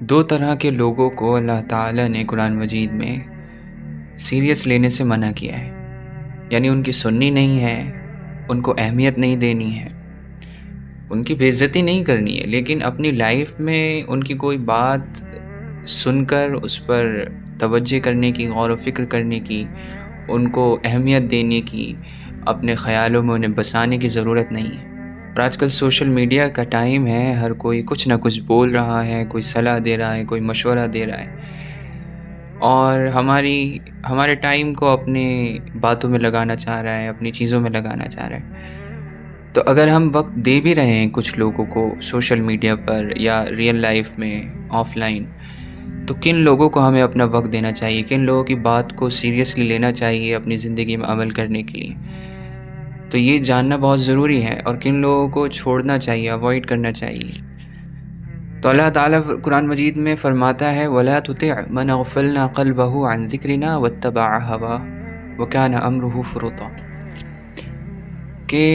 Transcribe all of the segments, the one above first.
دو طرح کے لوگوں کو اللہ تعالیٰ نے قرآن مجید میں سیریس لینے سے منع کیا ہے، یعنی ان کی سننی نہیں ہے، ان کو اہمیت نہیں دینی ہے، ان کی بے عزتی نہیں کرنی ہے، لیکن اپنی لائف میں ان کی کوئی بات سن کر اس پر توجہ کرنے کی، غور و فکر کرنے کی، ان کو اہمیت دینے کی، اپنے خیالوں میں انہیں بسانے کی ضرورت نہیں ہے۔ اور آج کل سوشل میڈیا کا ٹائم ہے، ہر کوئی کچھ نہ کچھ بول رہا ہے، کوئی صلاح دے رہا ہے، کوئی مشورہ دے رہا ہے، اور ہمارے ٹائم کو اپنے باتوں میں لگانا چاہ رہا ہے، اپنی چیزوں میں لگانا چاہ رہا ہے۔ تو اگر ہم وقت دے بھی رہے ہیں کچھ لوگوں کو سوشل میڈیا پر یا ریئل لائف میں آف لائن، تو کن لوگوں کو ہمیں اپنا وقت دینا چاہیے، کن لوگوں کی بات کو سیریسلی لینا چاہیے اپنی زندگی میں عمل کرنے کے لیے، تو یہ جاننا بہت ضروری ہے، اور کن لوگوں کو چھوڑنا چاہیے، اوائڈ کرنا چاہیے۔ تو اللہ تعالیٰ قرآن مجید میں فرماتا ہے وَلَا تُطِعْ مَنْ أَغْفَلْنَا قَلْبَهُ عَنْ ذِكْرِنَا وَاتَّبَعَ هَوَاهُ وَكَانَ أَمْرُهُ فُرُطًا، کہ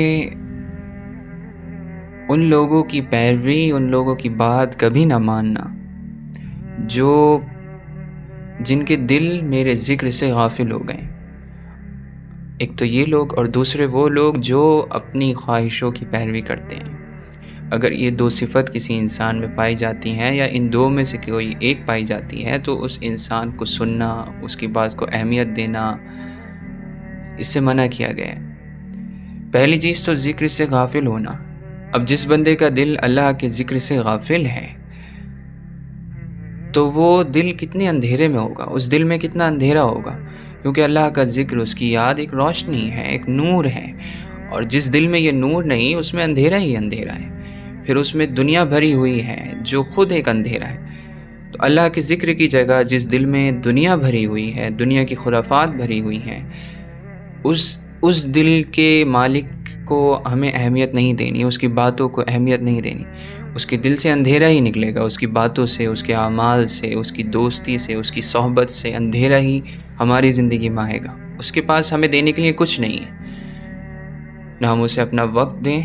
ان لوگوں کی پیروی، ان لوگوں کی بات کبھی نہ ماننا جن کے دل میرے ذکر سے غافل ہو گئے۔ ایک تو یہ لوگ، اور دوسرے وہ لوگ جو اپنی خواہشوں کی پیروی کرتے ہیں۔ اگر یہ دو صفت کسی انسان میں پائی جاتی ہیں، یا ان دو میں سے کوئی ایک پائی جاتی ہے، تو اس انسان کو سننا، اس کی بات کو اہمیت دینا، اس سے منع کیا گیا ہے۔ پہلی چیز تو ذکر سے غافل ہونا۔ اب جس بندے کا دل اللہ کے ذکر سے غافل ہے، تو وہ دل کتنے اندھیرے میں ہوگا، اس دل میں کتنا اندھیرا ہوگا، کیونکہ اللہ کا ذکر، اس کی یاد ایک روشنی ہے، ایک نور ہے، اور جس دل میں یہ نور نہیں، اس میں اندھیرا ہی اندھیرا ہے، پھر اس میں دنیا بھری ہوئی ہے جو خود ایک اندھیرا ہے۔ تو اللہ کے ذکر کی جگہ جس دل میں دنیا بھری ہوئی ہے، دنیا کی خرافات بھری ہوئی ہیں، اس دل کے مالک کو ہمیں اہمیت نہیں دینی، اس کی باتوں کو اہمیت نہیں دینی۔ اس کے دل سے اندھیرا ہی نکلے گا، اس کی باتوں سے، اس کے اعمال سے، اس کی دوستی سے، اس کی صحبت سے اندھیرا ہی ہماری زندگی میں آئے گا۔ اس کے پاس ہمیں دینے کے لیے کچھ نہیں ہے، نہ ہم اسے اپنا وقت دیں،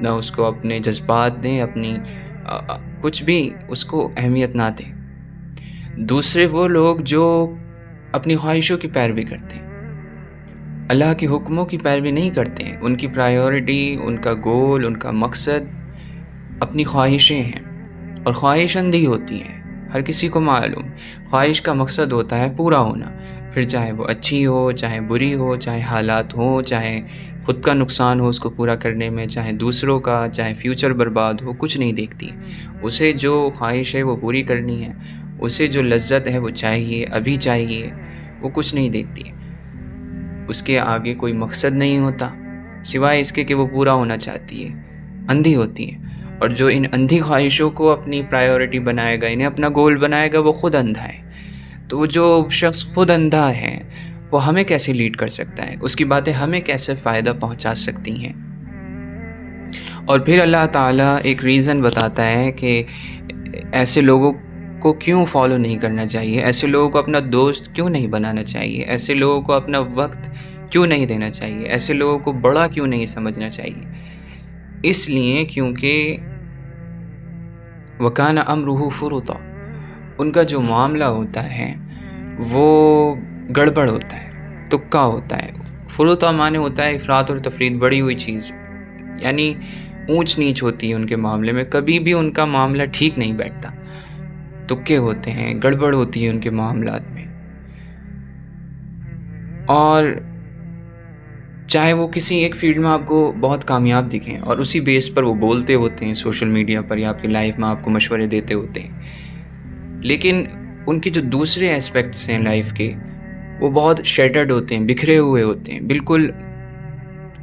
نہ اس کو اپنے جذبات دیں، اپنی کچھ بھی اس کو اہمیت نہ دیں۔ دوسرے وہ لوگ جو اپنی خواہشوں کی پیروی کرتے ہیں، اللہ کے حکموں کی پیروی نہیں کرتے ہیں، ان کی پرائیورٹی، ان کا گول، ان کا مقصد اپنی خواہشیں ہیں، اور خواہش اندھی ہوتی ہے، ہر کسی کو معلوم۔ خواہش کا مقصد ہوتا ہے پورا ہونا، پھر چاہے وہ اچھی ہو، چاہے بری ہو، چاہے حالات ہوں، چاہے خود کا نقصان ہو اس کو پورا کرنے میں، چاہے دوسروں کا، چاہے فیوچر برباد ہو، کچھ نہیں دیکھتی۔ اسے جو خواہش ہے وہ پوری کرنی ہے، اسے جو لذت ہے وہ چاہیے، ابھی چاہیے، وہ کچھ نہیں دیکھتی۔ اس کے آگے کوئی مقصد نہیں ہوتا سوائے اس کے کہ وہ پورا ہونا چاہتی ہے، اندھی ہوتی ہے۔ اور جو ان اندھی خواہشوں کو اپنی پرائیورٹی بنائے گا، انہیں اپنا گول بنائے گا، وہ خود اندھا ہے۔ تو وہ جو شخص خود اندھا ہے، وہ ہمیں کیسے لیڈ کر سکتا ہے، اس کی باتیں ہمیں کیسے فائدہ پہنچا سکتی ہیں؟ اور پھر اللہ تعالیٰ ایک ریزن بتاتا ہے کہ ایسے لوگوں کو کیوں فالو نہیں کرنا چاہیے، ایسے لوگوں کو اپنا دوست کیوں نہیں بنانا چاہیے، ایسے لوگوں کو اپنا وقت کیوں نہیں دینا چاہیے، ایسے لوگوں کو بڑا کیوں نہیں سمجھنا چاہیے۔ اس لیے کیونکہ وَكَانَ أَمْرُهُ فُرُطًا، ان کا جو معاملہ ہوتا ہے وہ گڑبڑ ہوتا ہے، تکا ہوتا ہے۔ فرطا معنی ہوتا ہے افراط اور تفرید، بڑی ہوئی چیز، یعنی اونچ نیچ ہوتی ہے ان کے معاملے میں، کبھی بھی ان کا معاملہ ٹھیک نہیں بیٹھتا، تکے ہوتے ہیں، گڑبڑ ہوتی ہے ان کے معاملات میں۔ اور چاہے وہ کسی ایک فیلڈ میں آپ کو بہت کامیاب دکھیں، اور اسی بیس پر وہ بولتے ہوتے ہیں سوشل میڈیا پر یا آپ کی لائف میں آپ کو مشورے دیتے ہوتے ہیں، لیکن ان کے جو دوسرے اسپیکٹس ہیں لائف کے، وہ بہت شیٹرڈ ہوتے ہیں، بکھرے ہوئے ہوتے ہیں، بالکل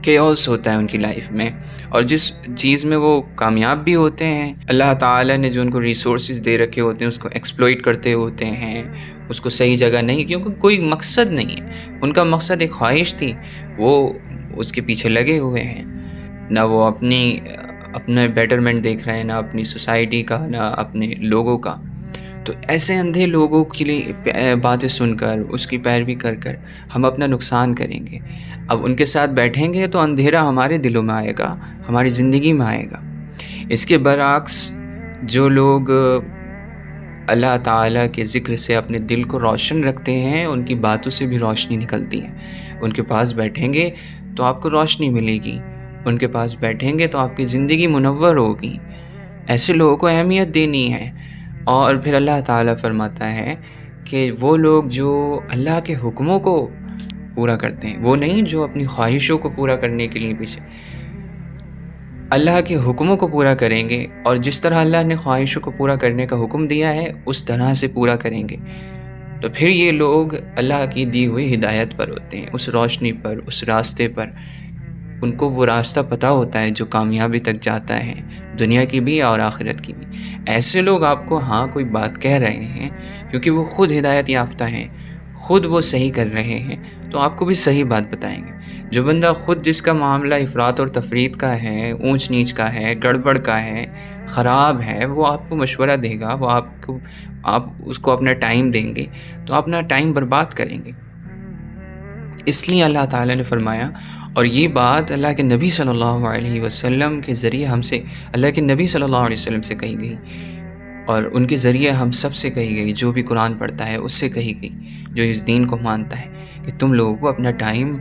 کیوس ہوتا ہے ان کی لائف میں۔ اور جس چیز میں وہ کامیاب بھی ہوتے ہیں، اللہ تعالیٰ نے جو ان کو ریسورسز دے رکھے ہوتے ہیں، اس کو ایکسپلوئٹ کرتے ہوتے ہیں، اس کو صحیح جگہ نہیں، کیونکہ کوئی مقصد نہیں ہے۔ ان کا مقصد ایک خواہش تھی، وہ اس کے پیچھے لگے ہوئے ہیں، نہ وہ اپنے بیٹرمنٹ دیکھ رہے ہیں، نہ اپنی سوسائٹی کا، نہ اپنے لوگوں کا۔ تو ایسے اندھے لوگوں کے لیے باتیں سن کر، اس کی پیروی کر کر ہم اپنا نقصان کریں گے۔ اب ان کے ساتھ بیٹھیں گے تو اندھیرا ہمارے دلوں میں آئے گا، ہماری زندگی میں آئے گا۔ اس کے برعکس جو لوگ اللہ تعالیٰ کے ذکر سے اپنے دل کو روشن رکھتے ہیں، ان کی باتوں سے بھی روشنی نکلتی ہے۔ ان کے پاس بیٹھیں گے تو آپ کو روشنی ملے گی، ان کے پاس بیٹھیں گے تو آپ کی زندگی منور ہوگی۔ ایسے لوگوں کو اہمیت دینی ہے۔ اور پھر اللہ تعالیٰ فرماتا ہے کہ وہ لوگ جو اللہ کے حکموں کو پورا کرتے ہیں، وہ نہیں جو اپنی خواہشوں کو پورا کرنے کے لیے پیچھے، اللہ کے حکموں کو پورا کریں گے، اور جس طرح اللہ نے خواہشوں کو پورا کرنے کا حکم دیا ہے اس طرح سے پورا کریں گے، تو پھر یہ لوگ اللہ کی دی ہوئی ہدایت پر ہوتے ہیں، اس روشنی پر، اس راستے پر۔ ان کو وہ راستہ پتہ ہوتا ہے جو کامیابی تک جاتا ہے، دنیا کی بھی اور آخرت کی بھی۔ ایسے لوگ آپ کو ہاں کوئی بات کہہ رہے ہیں کیونکہ وہ خود ہدایت یافتہ ہیں، خود وہ صحیح کر رہے ہیں، تو آپ کو بھی صحیح بات بتائیں گے۔ جو بندہ خود جس کا معاملہ افراط اور تفریط کا ہے، اونچ نیچ کا ہے، گڑبڑ کا ہے، خراب ہے، وہ آپ کو مشورہ دے گا، وہ آپ اس کو اپنا ٹائم دیں گے تو اپنا ٹائم برباد کریں گے۔ اس لیے اللہ تعالیٰ نے فرمایا، اور یہ بات اللہ کے نبی صلی اللہ علیہ وسلم کے ذریعے ہم سے، اللہ کے نبی صلی اللہ علیہ وسلم سے کہی گئی، اور ان کے ذریعے ہم سب سے کہی گئی، جو بھی قرآن پڑھتا ہے اس سے کہی گئی، جو اس دین کو مانتا ہے، کہ تم لوگوں کو اپنا ٹائم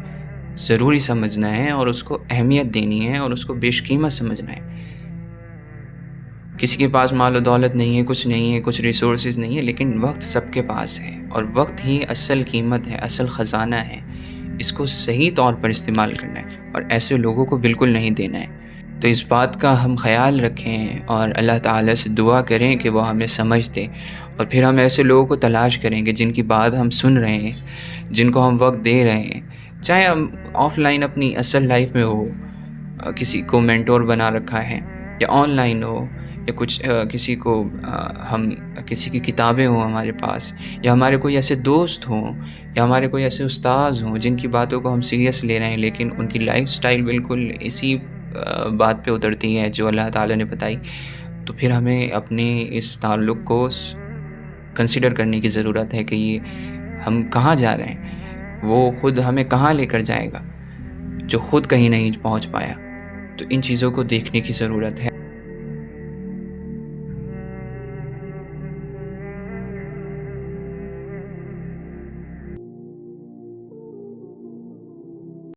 ضروری سمجھنا ہے اور اس کو اہمیت دینی ہے اور اس کو بیش قیمت سمجھنا ہے۔ کسی کے پاس مال و دولت نہیں ہے، کچھ نہیں ہے، کچھ ریسورسز نہیں ہے، لیکن وقت سب کے پاس ہے، اور وقت ہی اصل قیمت ہے، اصل خزانہ ہے۔ اس کو صحیح طور پر استعمال کرنا ہے اور ایسے لوگوں کو بالکل نہیں دینا ہے۔ تو اس بات کا ہم خیال رکھیں اور اللہ تعالیٰ سے دعا کریں کہ وہ ہمیں سمجھ دے، اور پھر ہم ایسے لوگوں کو تلاش کریں گے جن کی بات ہم سن رہے ہیں، جن کو ہم وقت دے رہے ہیں، چاہے ہم آف لائن اپنی اصل لائف میں ہو، کسی کو مینٹور بنا رکھا ہے، یا آن لائن ہو، یا کچھ کسی کو ہم کسی کی کتابیں ہوں ہمارے پاس، یا ہمارے کوئی ایسے دوست ہوں، یا ہمارے کوئی ایسے استاذ ہوں جن کی باتوں کو ہم سیریس لے رہے ہیں، لیکن ان کی لائف سٹائل بالکل اسی بات پہ اترتی ہے جو اللہ تعالیٰ نے بتائی، تو پھر ہمیں اپنے اس تعلق کو کنسیڈر کرنے کی ضرورت ہے کہ یہ ہم کہاں جا رہے ہیں، وہ خود ہمیں کہاں لے کر جائے گا جو خود کہیں نہیں پہنچ پایا۔ تو ان چیزوں کو دیکھنے کی ضرورت ہے۔